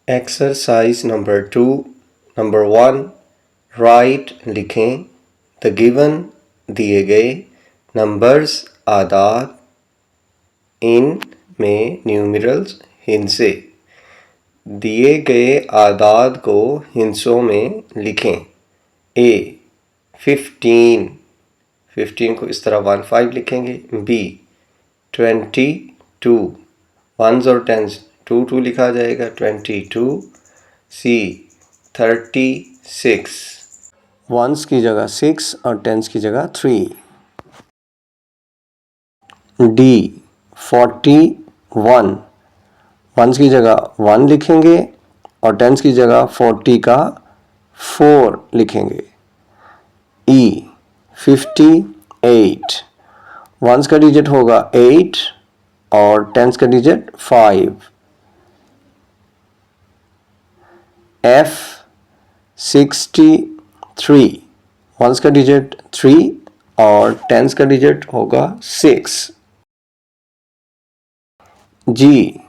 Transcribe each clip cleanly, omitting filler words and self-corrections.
Exercise number 2 number 1 right लिखें the given दिए गए नंबर्स आदाद इन में न्यूमरल्स हिंसे दिए गए आदाद को हिंसों में लिखें। ए 15 को इस तरह 15 लिखेंगे। बी 22 वंस और टेंस 2 लिखा जाएगा 22। सी 36 वंस की जगह 6 और टेंस की जगह 3। डी 41 वंस की जगह 1 लिखेंगे और टेंस की जगह 40 का 4 लिखेंगे। ई 58 वंस का डिजिट होगा 8 और टेंस का डिजिट 5। एफ 63 वंस का डिजिट 3 और टेंस का डिजिट होगा 6। जी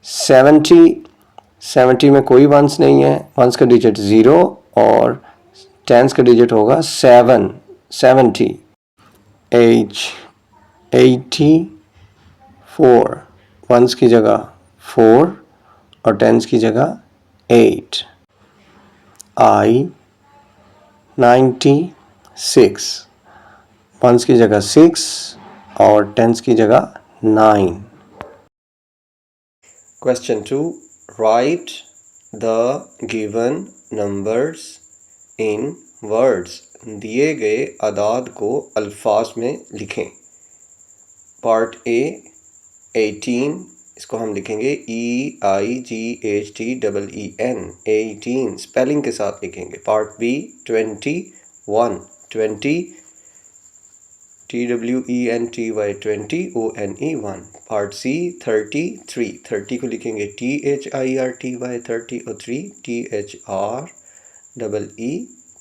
70 में कोई वंस नहीं है, वंस का डिजिट 0 और टेंस का डिजिट होगा 7 70। एच 84 वंस की जगह 4 और टेंस की जगह 8। आई 96 वंस की जगह 6 और टेंस की जगह 9। Question 2 write the given numbers in words दिए गए आदाद को अल्फाज में लिखें। पार्ट ए 18 इसको हम लिखेंगे EIGHTEEN 18 स्पेलिंग के साथ लिखेंगे। Part B 21 20 TWENTY 20 ONE 1। Part C 30 को लिखेंगे THIRTY 30 और 3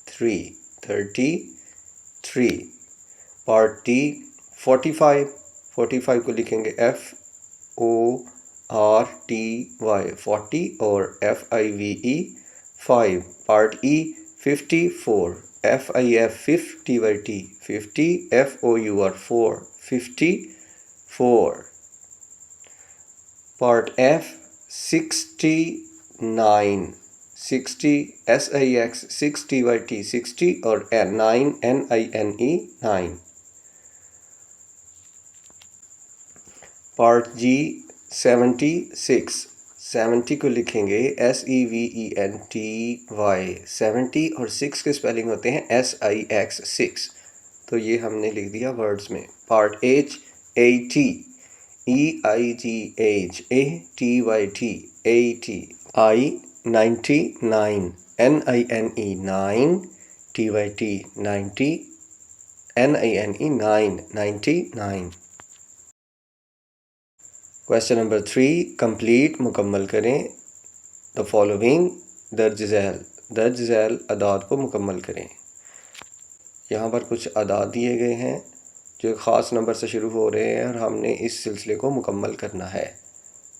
THREE 33। पार्ट डी 45 को लिखेंगे FORTY 40 और FIVE 5। पार्ट ई 54 FIF 50 50 FOUR 4 54। Part F 69 60 SIX 60 60 और 9 NINE 9। पार्ट जी 70 को लिखेंगे SEVENTY 70 और 6 के स्पेलिंग होते हैं SIX 6, तो ये हमने लिख दिया वर्ड्स में। Part H 80 EIGHATYT 80। आई 99 NINE 9 TYT 90 NINE 9 99। Question number 3 complete मुकम्मल करें द फॉलोइंग दर्ज झैल अदाद को मुकम्मल करें। यहाँ पर कुछ अदाद दिए गए हैं जो एक ख़ास नंबर से शुरू हो रहे हैं और हमने इस सिलसिले को मुकम्मल करना है।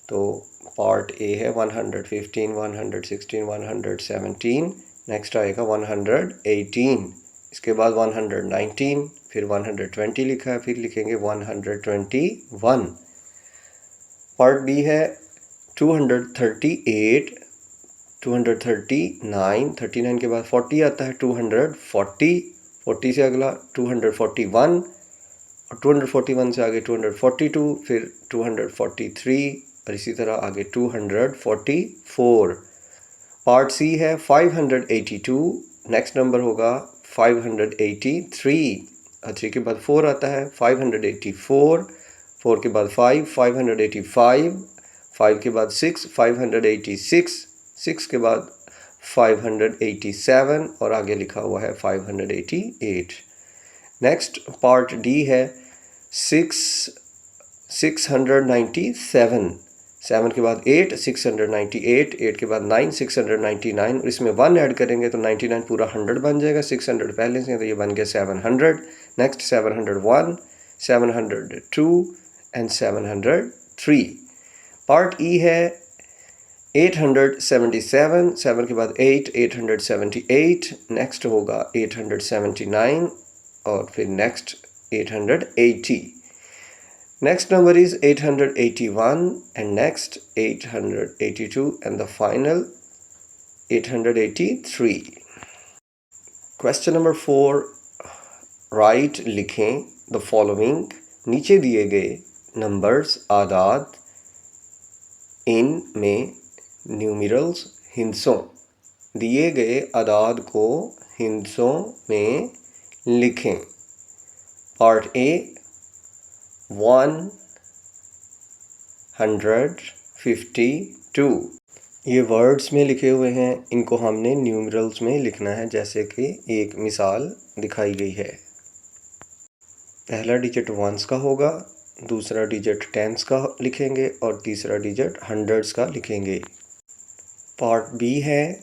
तो पार्ट ए है 115 116 117, नेक्स्ट आएगा 118, इसके बाद 119, फिर 120 लिखा है, फिर लिखेंगे 121। पार्ट बी है 238 239 39 के बाद 40 आता है 240 40 से अगला 241 और 241 से आगे 242, फिर 243 और इसी तरह आगे 244। पार्ट सी है 582, नेक्स्ट नंबर होगा 583 और 3 के बाद 4 आता है 584, 4 के बाद 5 585, 5 के बाद 6 586, 6 के बाद 587 और आगे लिखा हुआ है 588। नेक्स्ट पार्ट डी है 697, 7 के बाद 8 698, 8 के बाद 9 699 और इसमें 1 ऐड करेंगे तो 99 पूरा 100 बन जाएगा। 600 पहले से तो ये बन गया 700। Next 701 702 and 703। पार्ट ई है 877, 7 के बाद 8, 878, नेक्स्ट होगा 879 और फिर next 880. Next number is 881 and next 882 and the final 883. Question number 4. Write लिखें the following. नीचे दिए गए नंबर्स आदाद इन में न्यूमरल्स हिंसों, दिए गए आदाद को हिंसों में लिखें. Part A 152. ये वर्ड्स में लिखे हुए हैं, इनको हमने न्यूमरल्स में लिखना है जैसे कि एक मिसाल दिखाई गई है. पहला डिजिट वंस का होगा, दूसरा डिजिट टेंस का लिखेंगे और तीसरा डिजिट हंड्रेड्स का लिखेंगे. पार्ट बी है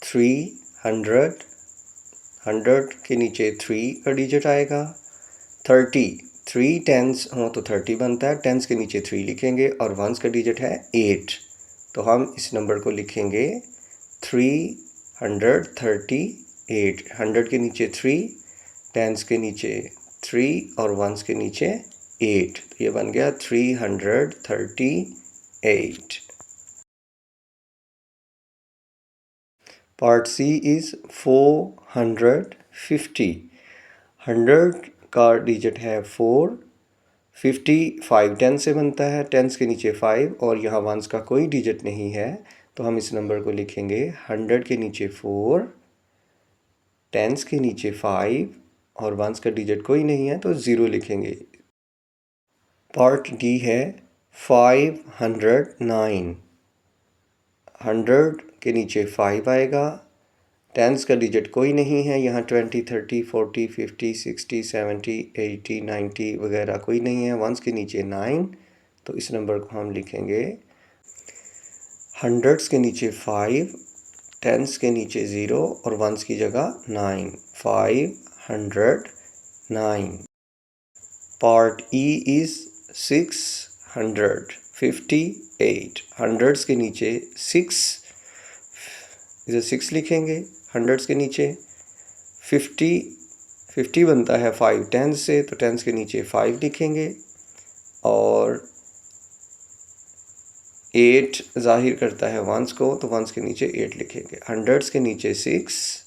300. 100 के नीचे 3 का डिजिट आएगा. 30, 3 टेंस हो तो 30 बनता है, टेंस के नीचे 3 लिखेंगे और वंस का डिजिट है 8, तो हम इस नंबर को लिखेंगे 338. 100 के नीचे 3, टेंस के नीचे 3 और वंस के नीचे 8, तो ये बन गया 338. Part C is 450. 100 का डिजिट है 4, 50 5 टेंस से बनता है, टेंस के नीचे 5 और यहाँ वंस का कोई डिजिट नहीं है, तो हम इस नंबर को लिखेंगे 100 के नीचे 4, टेंस के नीचे 5 और वंस का डिजिट कोई नहीं है तो 0 लिखेंगे. पार्ट डी है 509. 100 के नीचे 5 आएगा, टेंस का डिजिट कोई नहीं है, यहाँ 20, 30, 40, 50, 60, 70, 80, 90 वगैरह कोई नहीं है, वंस के नीचे 9, तो इस नंबर को हम लिखेंगे हंड्रेड्स के नीचे 5, टेंस के नीचे 0 और वंस की जगह 9, 509. Part E is 658. हंड्रेड्स के नीचे 6, इसे 6 लिखेंगे, हंड्रेड्स के नीचे 50 बनता है 5 टेंस से, तो टेंस के नीचे 5 लिखेंगे और 8 जाहिर करता है वंस को, तो वंस के नीचे 8 लिखेंगे. हंड्रेड्स के नीचे 6,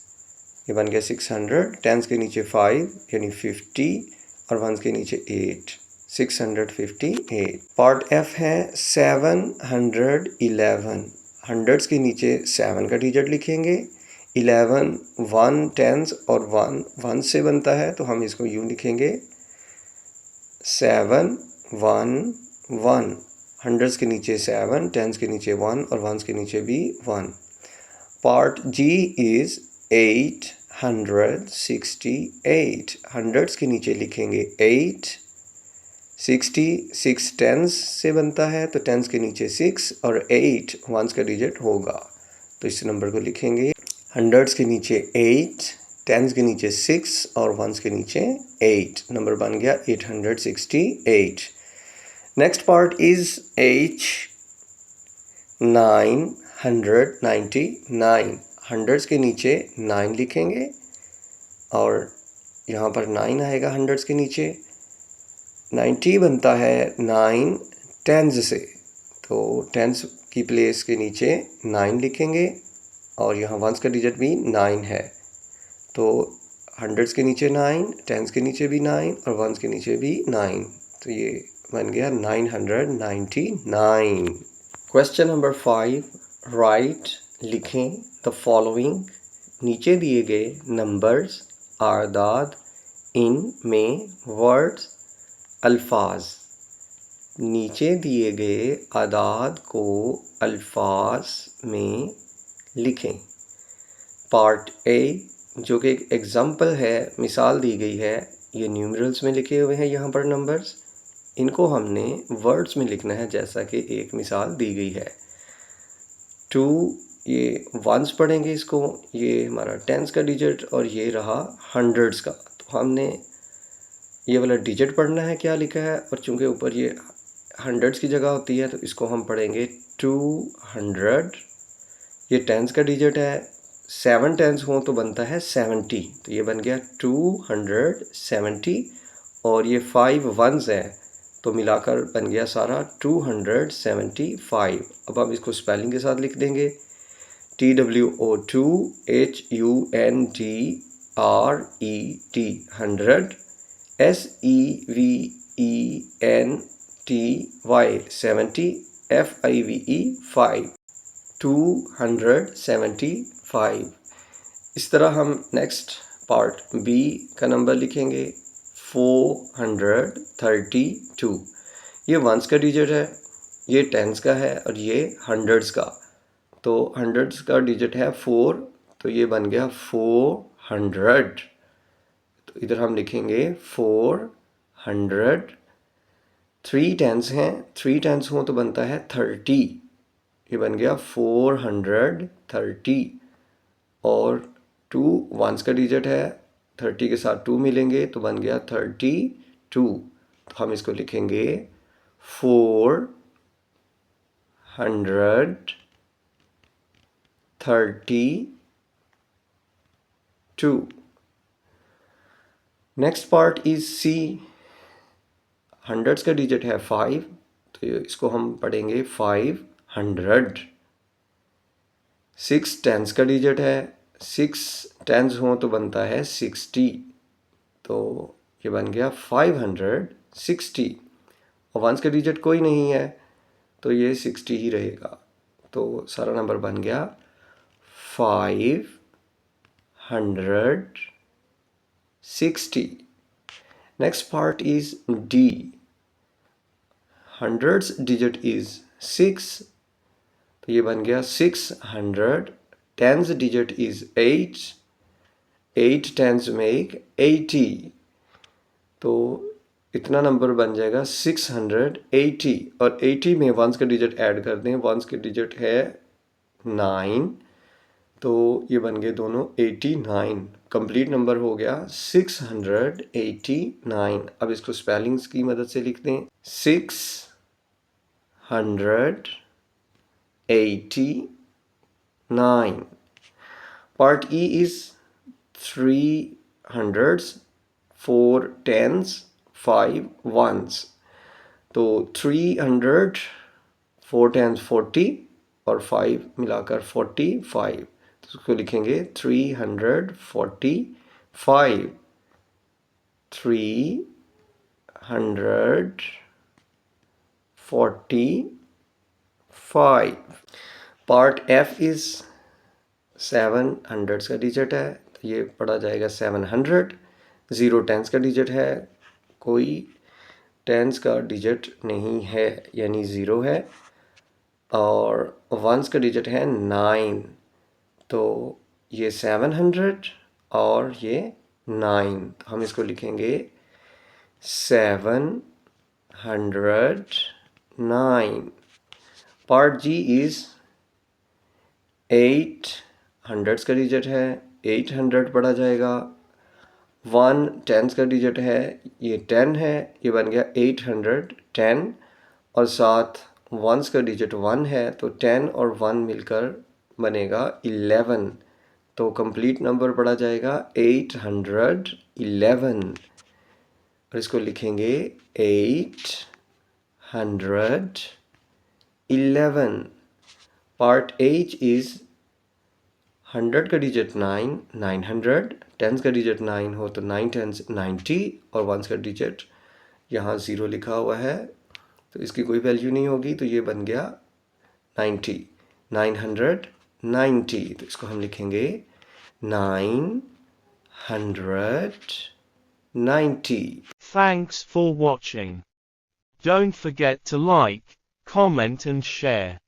ये बन गया 600, टेंस के नीचे 5 यानी 50 और वंस के नीचे 8, 658. पार्ट एफ है 711. हंड्रेड्स के नीचे 7 का डिजिट लिखेंगे, 11 1 टेंस और 1 1 से बनता है, तो हम इसको यूँ लिखेंगे 711. हंड्रेड्स के नीचे 7, टेंस के नीचे 1 और वंस के नीचे भी 1. Part ji is 868. हंड्रेड्स के नीचे लिखेंगे 8, 60 6 टेंस से बनता है, तो टेंस के नीचे 6 और 8 वंस का डिजिट होगा, तो इस नंबर को लिखेंगे हंड्रेड्स के नीचे 8, टेंस के नीचे 6 और वंस के नीचे 8. नंबर बन गया 868. Next part is H999. Hundreds के नीचे 9 लिखेंगे और यहाँ पर 9 आएगा हंड्रेड्स के नीचे. 90 बनता है 9 टेंस से, तो टेंस की प्लेस के नीचे 9 लिखेंगे और यहाँ वंस का डिजिट भी 9 है, तो हंड्रेड्स के नीचे 9, टेंस के नीचे भी 9 और वंस के नीचे भी 9, तो ये बन गया 999. Question number 5. राइट लिखें द फॉलोइंग. नीचे दिए गए नंबर्स आदाद इन में वर्ड्स अल्फाज. नीचे दिए गए आदाद को अल्फाज में लिखें. पार्ट ए जो कि एक एग्ज़ाम्पल है, मिसाल दी गई है, ये न्यूमरल्स में लिखे हुए हैं यहाँ पर नंबर्स, इनको हमने वर्ड्स में लिखना है जैसा कि एक मिसाल दी गई है. 2 ये वंस पढ़ेंगे इसको, ये हमारा टेंस का डिजिट और ये रहा हंड्रेड्स का, तो हमने ये वाला डिजिट पढ़ना है क्या लिखा है, और चूँकि ऊपर ये हंड्रेड्स की जगह होती है तो इसको हम पढ़ेंगे 200 ये टेंस का डिजिट है, 7 टेंस हो तो बनता है 70, तो ये बन गया 270 और ये 5 वंस है तो मिलाकर बन गया सारा 275। अब हम इसको स्पेलिंग के साथ लिख देंगे TWO2HUNDRET 100 SEVENTY 70 FIVE 5 275। इस तरह हम नेक्स्ट पार्ट बी का नंबर लिखेंगे 432। ये वंस का डिजिट है, ये टेंस का है और ये हंड्रेड्स का। तो हंड्रेड्स का डिजिट है 4, तो ये बन गया 400। तो इधर हम लिखेंगे 400। 3 टेंस हैं, 3 टेंस हो तो बनता है 30, ये बन गया 430। और 2 वंस का डिजिट है, 30 के साथ 2 मिलेंगे तो बन गया 32। तो हम इसको लिखेंगे 432। Next part is C. Hundreds का डिजिट है 5, तो इसको हम पढ़ेंगे 500। 6 टेंस का डिजिट है, 6 टेंस हो तो बनता है 60, तो ये बन गया 560। और वंस का डिजिट कोई नहीं है तो ये 60 ही रहेगा, तो सारा नंबर बन गया 560। Next part is D. Hundreds digit is 6, तो ये बन गया 600। Tens digit is 8, 8 tens make 80, तो इतना नंबर बन जाएगा 680। और 80 में वंस का डिजिट ऐड कर दें, वंस के डिजिट है 9, तो ये बन गए दोनों 89। कंप्लीट नंबर हो गया 689। अब इसको स्पेलिंग्स की मदद से लिख दें 689। Part E is 3 hundreds, 4 tens, 5 ones. तो 300, 4 टेंस 40 और 5 मिलाकर 45, तो उसको लिखेंगे 345। 345। पार्ट एफ इज 7 हंड्रेड्स का डिजिट है, तो ये पढ़ा जाएगा 700। 0 टेंस का डिजिट है, कोई टेंस का डिजिट नहीं है यानी 0 है। और वंस का डिजिट है 9, तो ये 700 और ये 9, तो हम इसको लिखेंगे 709। पार्ट जी इज 8 हंड्रेड्स का डिजिट है, 800 पढ़ा जाएगा। 1 टेंस का डिजिट है, ये 10 है, ये बन गया 810। और साथ वंस का डिजिट 1 है, तो 10 और 1 मिलकर बनेगा 11, तो कंप्लीट नंबर पढ़ा जाएगा 811। और इसको लिखेंगे 811। पार्ट एच इज 100 का डिजिट 9, 900। टेंस का डिजिट 9 हो तो 9 टेंस 90 और वंस का डिजिट यहाँ 0 लिखा हुआ है, तो इसकी कोई वैल्यू नहीं होगी, तो ये बन गया 90, 990। तो इसको हम लिखेंगे 990। Thanks for watching. Don't forget to like, comment and share.